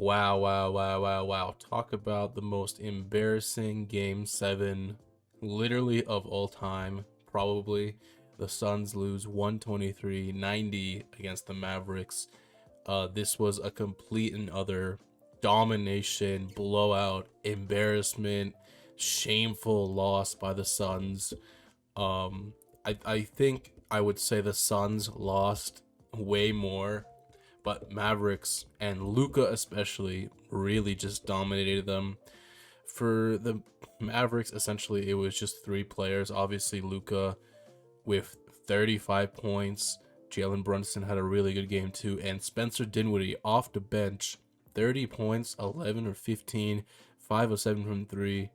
Wow, wow, wow, wow, wow. Talk about the most embarrassing game seven, literally of all time, probably. The Suns lose 123-90 against the Mavericks. This was a complete and utter domination, blowout, embarrassment, shameful loss by the Suns. I think I would say the Suns lost way more, but Mavericks and Luka especially really just dominated them. For the Mavericks, essentially it was just three players. Obviously Luka with 35 points. Jalen Brunson had a really good game too, and Spencer Dinwiddie off the bench, 30 points, 11 or 15, 5 of 7 from 3.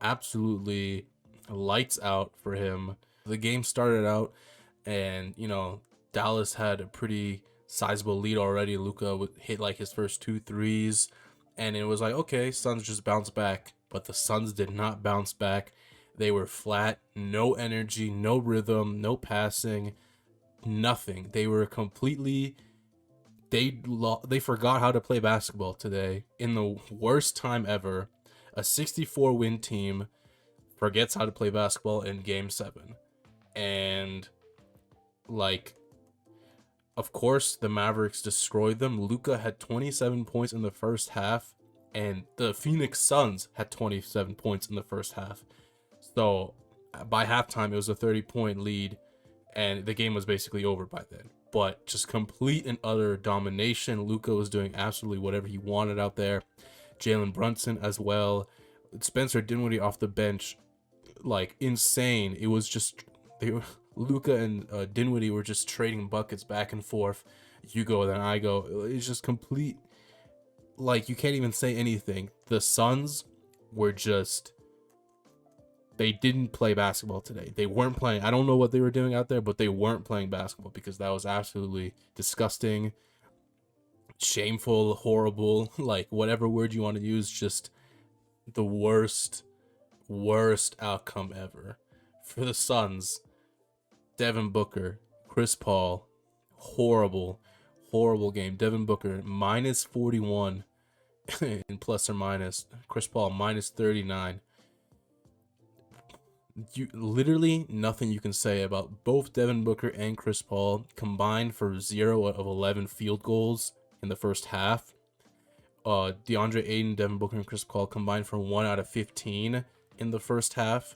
Absolutely lights out for him. The game started out, and Dallas had a pretty sizable lead already. Luka would hit like his first two threes, and it was like, okay, Suns just bounce back. But the Suns did not bounce back. They were flat, no energy, no rhythm, no passing, nothing. They were completely they forgot how to play basketball today in the worst time ever. A 64 win team forgets how to play basketball in game 7. And like, of course, the Mavericks destroyed them. Luka had 27 points in the first half, and the Phoenix Suns had 27 points in the first half. So by halftime, it was a 30-point lead, and the game was basically over by then. But just complete and utter domination. Luka was doing absolutely whatever he wanted out there. Jalen Brunson as well. Spencer Dinwiddie off the bench, like insane. It was just Luka and Dinwiddie were just trading buckets back and forth. You go, then I go. It's just complete. Like, you can't even say anything. The Suns were just. They didn't play basketball today. They weren't playing. I don't know what they were doing out there, but they weren't playing basketball, because that was absolutely disgusting, shameful, horrible, like whatever word you want to use, just the worst outcome ever. For the Suns, Devin Booker, Chris Paul, horrible game. Devin Booker, minus 41 in plus or minus. Chris Paul, minus 39. You literally nothing you can say about both Devin Booker and Chris Paul combined for 0 of 11 field goals in the first half. DeAndre Ayton, Devin Booker, and Chris Paul combined for 1 out of 15 in the first half.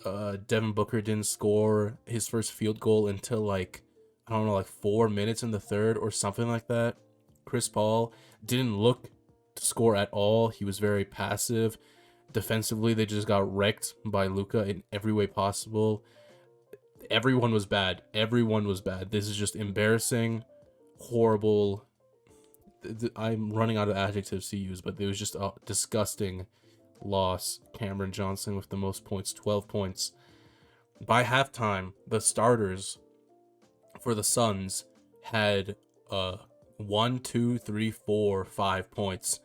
Devin Booker didn't score his first field goal until like 4 minutes in the third or something like that. Chris Paul didn't look to score at all. He was very passive. Defensively, they just got wrecked by Luka in every way possible. Everyone was bad. This is just embarrassing, horrible. I'm running out of adjectives to use, but it was just a disgusting loss. Cameron Johnson with the most points, 12 points. By halftime, the starters for the Suns had 1, 2, 3, 4, 5 points.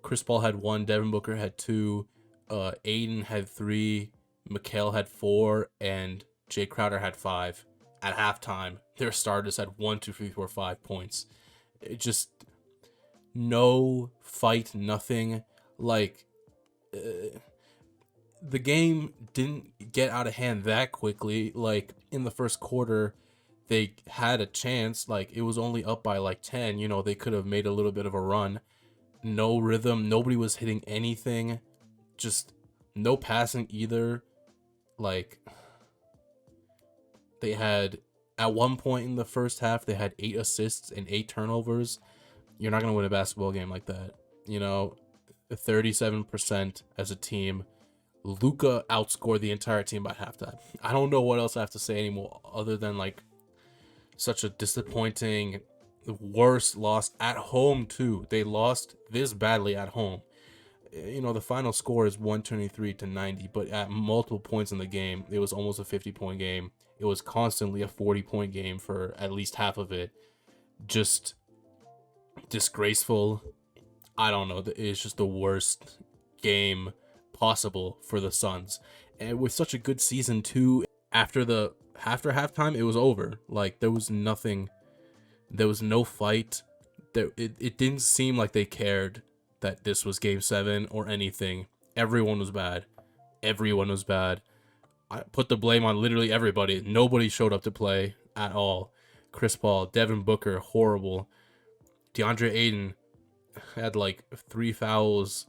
Chris Paul had 1, Devin Booker had 2, Aiden had 3, Mikal had 4, and Jay Crowder had 5. At halftime, their starters had 1, 2, 3, 4, 5 points. It just no fight, nothing. Like, the game didn't get out of hand that quickly. Like, in the first quarter, they had a chance. Like, it was only up by like 10. They could have made a little bit of a run. No rhythm. Nobody was hitting anything. Just no passing either. Like, they had, at one point in the first half, they had 8 assists and 8 turnovers. You're not going to win a basketball game like that. 37% as a team. Luka outscored the entire team by halftime. I don't know what else I have to say anymore other than like such a disappointing, worst loss at home too. They lost this badly at home. The final score is 123-90, but at multiple points in the game, it was almost a 50-point game. It was constantly a 40-point game for at least half of it. Just disgraceful. I don't know. It's just the worst game possible for the Suns. And with such a good season too, after halftime, it was over. Like, there was nothing. There was no fight. it didn't seem like they cared that this was game 7 or anything. Everyone was bad. Everyone was bad. I put the blame on literally everybody. Nobody showed up to play at all. Chris Paul, Devin Booker, horrible. DeAndre Ayton had like 3 fouls.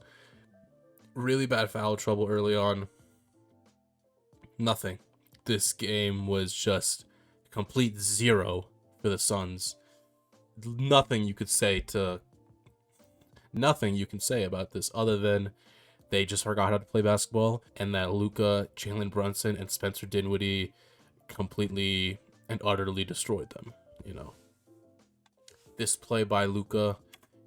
Really bad foul trouble early on. Nothing. This game was just complete zero for the Suns. Nothing you can say about this other than they just forgot how to play basketball, and that Luka, Jalen Brunson, and Spencer Dinwiddie completely and utterly destroyed them. This play by Luka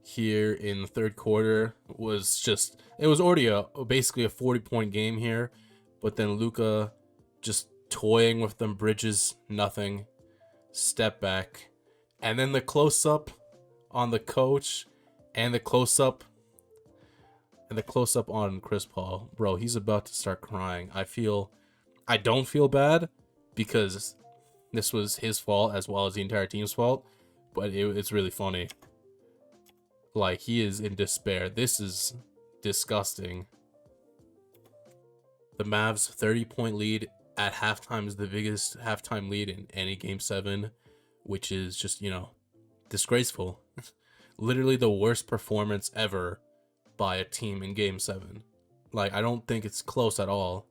here in the third quarter was just, it was already basically a 40-point game here, but then Luka just toying with them Bridges, nothing, step back, and then the close-up on the coach and the close-up on Chris Paul. Bro, he's about to start crying. I don't feel bad because this was his fault as well as the entire team's fault, but it's really funny. Like, he is in despair. This is disgusting. The Mavs' 30-point lead at halftime is the biggest halftime lead in any Game 7, which is just, disgraceful. Literally the worst performance ever by a team in Game 7. Like, I don't think it's close at all.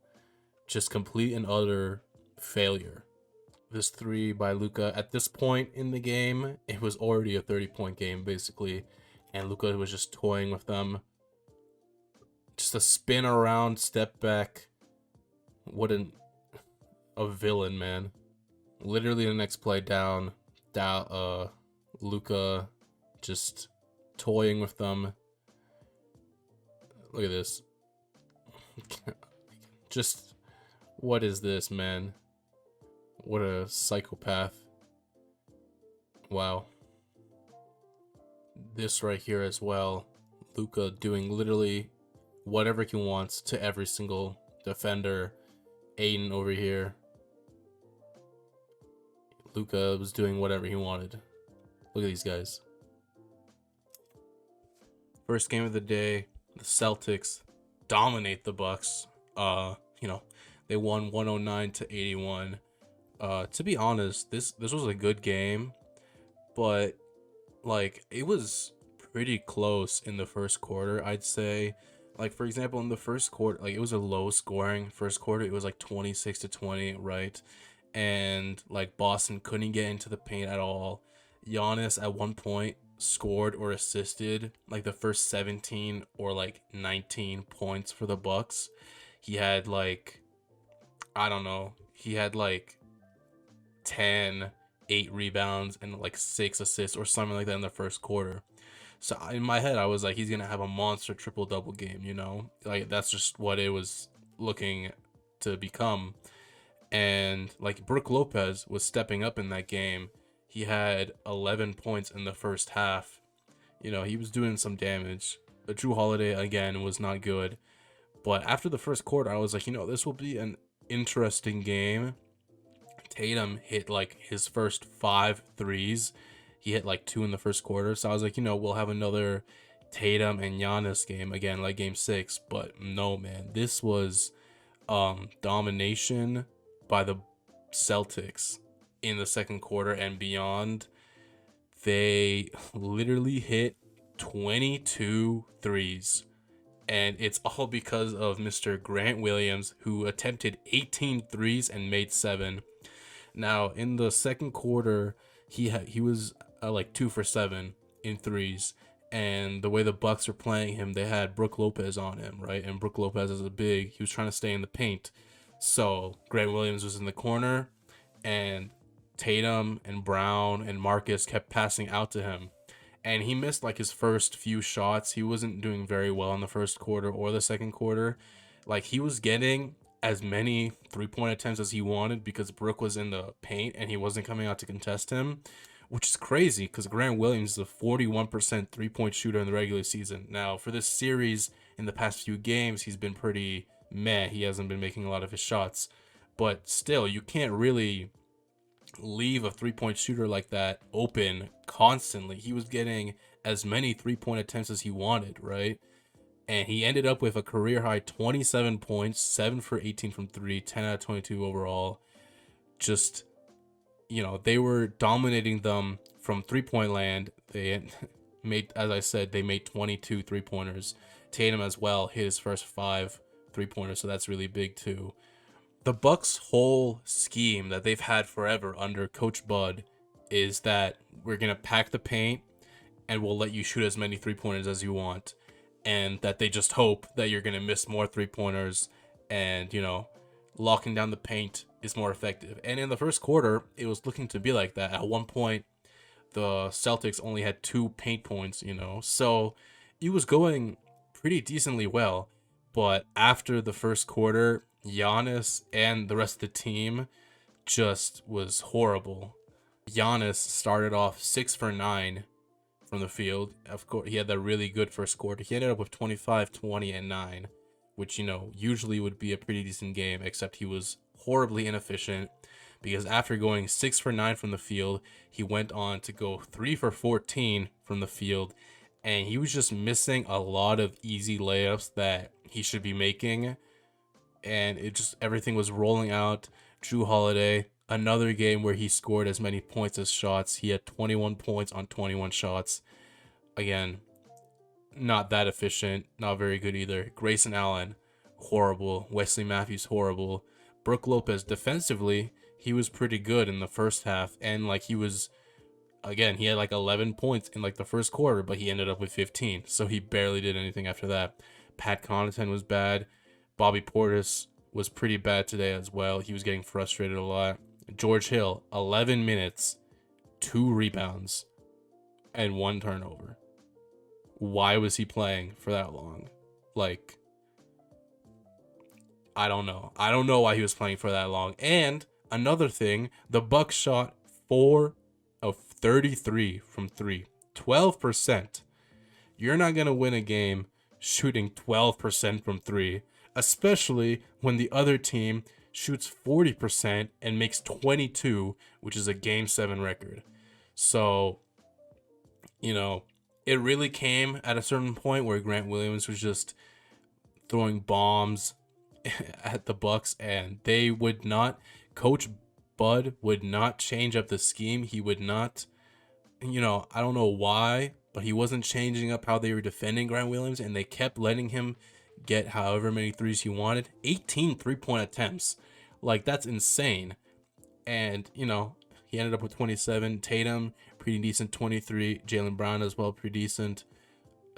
Just complete and utter failure. This 3 by Luka, at this point in the game, it was already a 30-point game, basically. And Luka was just toying with them. Just a spin around, step back. What a villain, man. Literally the next play down, Luka just toying with them. Look at this. Just, what is this, man? What a psychopath. Wow. This right here as well. Luka doing literally whatever he wants to every single defender. Aiden over here. Luka was doing whatever he wanted. Look at these guys. First game of the day, the Celtics dominate the Bucks. They won 109-81. To be honest, this was a good game, but like, it was pretty close in the first quarter, I'd say. Like, for example, in the first quarter, like, it was a low scoring first quarter. It was like 26-20, right? And like, Boston couldn't get into the paint at all. Giannis at one point scored or assisted like the first 17 or like 19 points for the Bucks. He had like, I don't know, he had like 10, 8 rebounds and like 6 assists or something like that in the first quarter. So in my head, I was like, he's gonna have a monster triple-double game, like, that's just what it was looking to become. And like, Brook Lopez was stepping up in that game. He had 11 points in the first half. He was doing some damage. But Jrue Holiday again was not good. But after the first quarter, I was like, this will be an interesting game. Tatum hit like his first 5 threes. He hit like 2 in the first quarter. So I was like, we'll have another Tatum and Giannis game again, like game 6. But no, man, this was domination by the Celtics in the second quarter and beyond. They literally hit 22 threes. And it's all because of Mr. Grant Williams, who attempted 18 threes and made 7. Now, in the second quarter, he was like 2 for 7 in threes. And the way the Bucks were playing him, they had Brook Lopez on him, right? And Brook Lopez is a big. He was trying to stay in the paint. So Grant Williams was in the corner, and Tatum and Brown and Marcus kept passing out to him. And he missed like his first few shots. He wasn't doing very well in the first quarter or the second quarter. Like, he was getting as many 3-point attempts as he wanted because Brook was in the paint and he wasn't coming out to contest him, which is crazy because Grant Williams is a 41% 3-point shooter in the regular season. Now, for this series, in the past few games, he's been pretty meh. He hasn't been making a lot of his shots. But still, you can't really leave a 3-point shooter like that open constantly. He was getting as many 3-point attempts as he wanted, right? And he ended up with a career high 27 points, 7 for 18 from 3, 10 out of 22 overall. Just, they were dominating them from 3-point land. They made, as I said, they made 22 3-pointers. Tatum as well hit his first 5 3-pointers, so that's really big too. The Bucks' whole scheme that they've had forever under Coach Bud is that we're going to pack the paint and we'll let you shoot as many 3-pointers as you want. And that they just hope that you're going to miss more 3-pointers and, locking down the paint is more effective. And in the first quarter, it was looking to be like that. At one point, the Celtics only had 2 paint points, so it was going pretty decently well. But after the first quarter, Giannis and the rest of the team just was horrible. Giannis started off 6 for 9 from the field. Of course, he had that really good first quarter. He ended up with 25, 20, and 9, which, usually would be a pretty decent game, except he was horribly inefficient because after going 6 for 9 from the field, he went on to go 3 for 14 from the field, and he was just missing a lot of easy layups that he should be making, and everything was rolling out. Jrue Holiday, another game where he scored as many points as shots. He had 21 points on 21 shots. Again, not that efficient, not very good either. Grayson Allen, horrible. Wesley Matthews, horrible. Brook Lopez, defensively, he was pretty good in the first half, and he had 11 points in the first quarter, but he ended up with 15, so he barely did anything after that. Pat Connaughton was bad. Bobby Portis was pretty bad today as well. He was getting frustrated a lot. George Hill, 11 minutes, 2 rebounds, and 1 turnover. Why was he playing for that long? I don't know. I don't know why he was playing for that long. And another thing, the Bucks shot 4 of 33 from 3. 12%. You're not going to win a game shooting 12% from 3, especially when the other team shoots 40% and makes 22, which is a Game 7 record. So, it really came at a certain point where Grant Williams was just throwing bombs at the Bucks, and they would not, Coach Bud would not change up the scheme. He would not, I don't know why, but he wasn't changing up how they were defending Grant Williams, and they kept letting him get however many threes he wanted. 18 3-point attempts. That's insane. And, he ended up with 27. Tatum, pretty decent, 23. Jaylen Brown as well, pretty decent.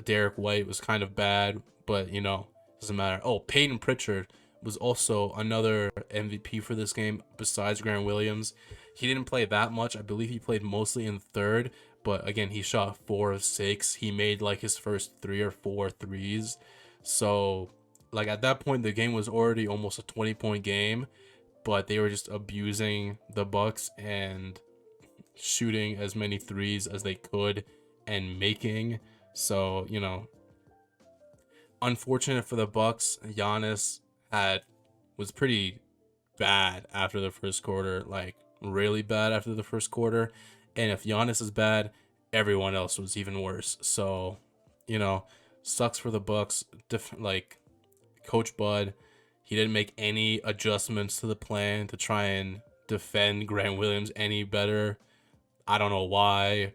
Derek White was kind of bad, but, doesn't matter. Oh, Peyton Pritchard was also another MVP for this game besides Grant Williams. He didn't play that much. I believe he played mostly in third, but again, he shot 4 of 6. He made his first 3 or 4 threes. So, at that point, the game was already almost a 20-point game, but they were just abusing the Bucks and shooting as many threes as they could and making. So, unfortunate for the Bucks. Giannis was pretty bad after the first quarter, really bad after the first quarter. And if Giannis is bad, everyone else was even worse. So, sucks for the Bucks. Coach Bud, he didn't make any adjustments to the plan to try and defend Grant Williams any better. I don't know why,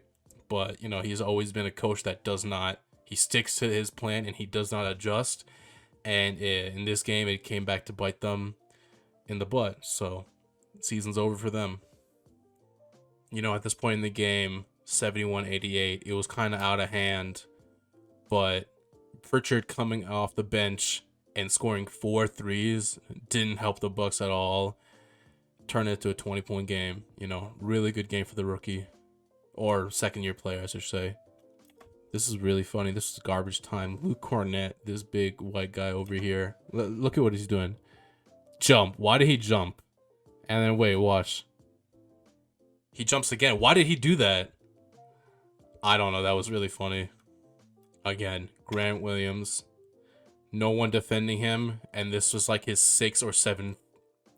but he's always been a coach that he sticks to his plan and he does not adjust. And in this game, it came back to bite them in the butt. So, season's over for them. At this point in the game, 71-88, it was kind of out of hand. But Pritchard coming off the bench and scoring 4 threes didn't help the Bucks at all. Turned it into a 20-point game. Really good game for the rookie. Or second-year player, I should say. This is really funny. This is garbage time. Luke Cornett, this big white guy over here. Look at what he's doing. Jump. Why did he jump? And then wait, watch. He jumps again. Why did he do that? I don't know. That was really funny. Again, Grant Williams. No one defending him. And this was his 6th or 7th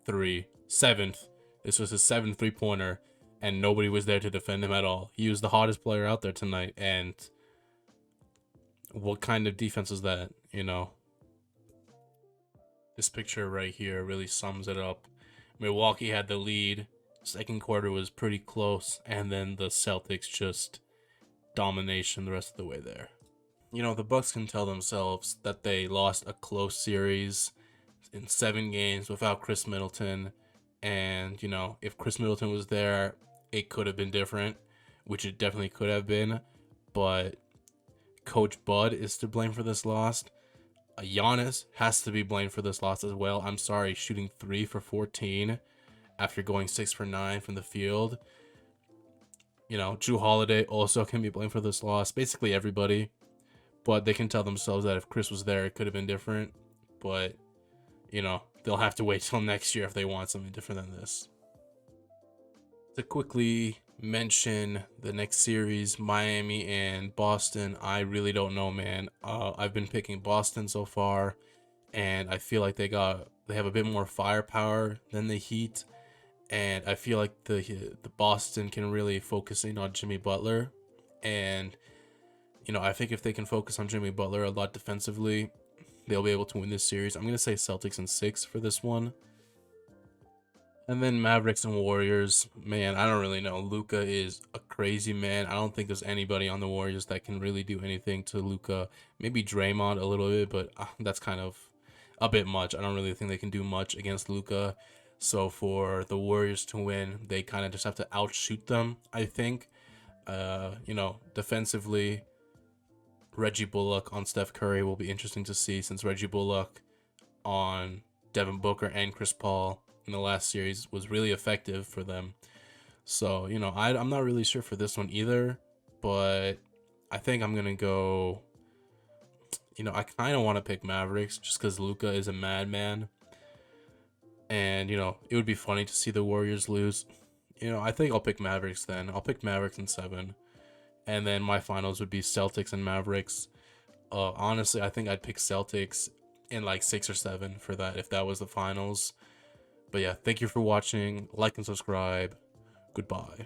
3. 7th. This was his 7th 3-pointer. And nobody was there to defend him at all. He was the hottest player out there tonight. And what kind of defense is that? This picture right here really sums it up. Milwaukee had the lead. Second quarter was pretty close, and then the Celtics just domination the rest of the way there. The Bucks can tell themselves that they lost a close series in 7 games without Chris Middleton. And, if Chris Middleton was there, it could have been different, which it definitely could have been. But Coach Bud is to blame for this loss. Giannis has to be blamed for this loss as well. I'm sorry, shooting 3 for 14 after going 6 for 9 from the field. Jrue Holiday also can be blamed for this loss. Basically everybody. But they can tell themselves that if Chris was there, it could have been different. But, they'll have to wait till next year if they want something different than this. To quickly mention the next series, Miami and Boston, I really don't know, man. I've been picking Boston so far, and I feel like they have a bit more firepower than the Heat, and I feel like the Boston can really focus in on Jimmy Butler, and I think if they can focus on Jimmy Butler a lot defensively, they'll be able to win this series. I'm gonna say Celtics in 6 for this one. And then Mavericks and Warriors, man, I don't really know. Luka is a crazy man. I don't think there's anybody on the Warriors that can really do anything to Luka. Maybe Draymond a little bit, but that's kind of a bit much. I don't really think they can do much against Luka. So for the Warriors to win, they kind of just have to outshoot them, I think. Defensively, Reggie Bullock on Steph Curry will be interesting to see, since Reggie Bullock on Devin Booker and Chris Paul in the last series was really effective for them. So, I'm not really sure for this one either, but I think I'm going to go, I kind of want to pick Mavericks just because Luka is a madman. And, it would be funny to see the Warriors lose. I think I'll pick Mavericks then. I'll pick Mavericks in 7. And then my finals would be Celtics and Mavericks. Honestly, I think I'd pick Celtics in like 6 or 7 for that if that was the finals. But yeah, thank you for watching. Like and subscribe. Goodbye.